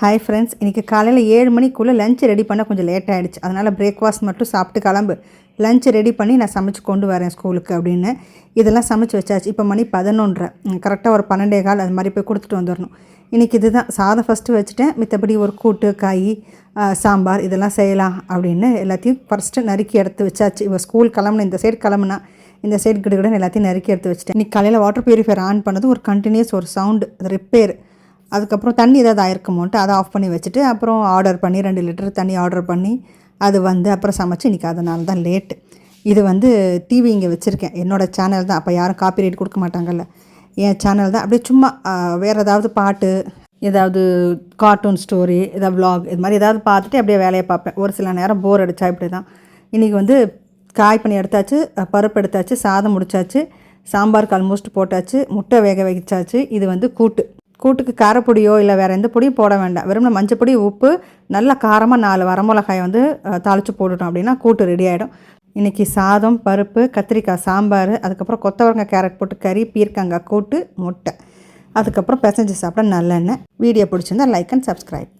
Hi friends, இன்றைக்கி காலையில் 7 மணிக்குள்ளே லஞ்ச் ரெடி பண்ண கொஞ்சம் லேட் ஆகிடுச்சு. அதனால் பிரேக்ஃபாஸ்ட் மட்டும் சாப்பிட்டு கிளம்பு, லஞ்ச் ரெடி பண்ணி நான் சமைச்சு கொண்டு வரேன் ஸ்கூலுக்கு அப்படின்னு இதெல்லாம் சமைச்சு வச்சாச்சு. இப்போ மணி 11:30, கரெக்டாக ஒரு 12:15 அது மாதிரி போய் கொடுத்துட்டு வந்துடணும். இன்றைக்கி இதுதான் சாதம் ஃபஸ்ட்டு வச்சுட்டேன். மித்தபடி ஒரு கூட்டு, காய், சாம்பார் இதெல்லாம் செய்யலாம் அப்படின்னு எல்லாத்தையும் ஃபஸ்ட்டு நறுக்கி எடுத்து வச்சாச்சு. இப்போ ஸ்கூல் கிளம்புன இந்த சைடு கிளம்புனா இந்த சைடு கிட்டக்கிட்ட எல்லாத்தையும் நறுக்கி எடுத்து வச்சுட்டேன். இன்றைக்கி காலையில் வாட்டர் பியூரிஃபையர் ஆன் பண்ணதும் ஒரு கண்டினியூஸ் ஒரு சவுண்டு, அது ரிப்பேர். அதுக்கப்புறம் தண்ணி ஏதாவது ஆயிருக்குமோன்ட்டு அதை ஆஃப் பண்ணி வச்சுட்டு அப்புறம் ஆர்டர் பண்ணி 2 லிட்டர் தண்ணி ஆர்டர் பண்ணி அது வந்து அப்புறம் சமைச்சு இன்றைக்கி அதனால தான் லேட்டு. இது வந்து டிவி இங்கே வச்சுருக்கேன், என்னோடய சேனல் தான். அப்போ யாரும் காப்பிரைட் கொடுக்க மாட்டாங்கல்ல, என் சேனல் தான். அப்படியே சும்மா வேறு ஏதாவது பாட்டு, ஏதாவது கார்ட்டூன் ஸ்டோரி, ஏதாவது விலாக், இது மாதிரி ஏதாவது பார்த்துட்டு அப்படியே வேலையை பார்ப்பேன். ஒரு சில நேரம் போர் அடித்தா இப்படி தான். இன்றைக்கி வந்து காய் பண்ணி எடுத்தாச்சு, பருப்பு எடுத்தாச்சு, சாதம் முடித்தாச்சு, சாம்பாருக்கு ஆல்மோஸ்ட் போட்டாச்சு, முட்டை வேக வச்சாச்சு. இது வந்து கூட்டுக்கு காரப்பொடியோ இல்லை வேறு எந்த பொடியும் போட வேண்டாம். வெறும் மஞ்சப்பொடி, உப்பு, நல்லா காரமாக 4 வரமிளகாயை வந்து தாளித்து போட்டுட்டோம் அப்படின்னா கூட்டு ரெடி ஆகிடும். இன்றைக்கி சாதம், பருப்பு, கத்திரிக்காய் சாம்பார், அதுக்கப்புறம் கொத்தவரங்காய், கேரட் போட்டு கறி, பீர்க்கங்காய் கூட்டு, முட்டை, அதுக்கப்புறம் பிசைஞ்சு சாப்பிட நல்லெண்ணெய். வீடியோ பிடிச்சிருந்தா லைக் அண்ட் சப்ஸ்கிரைப்.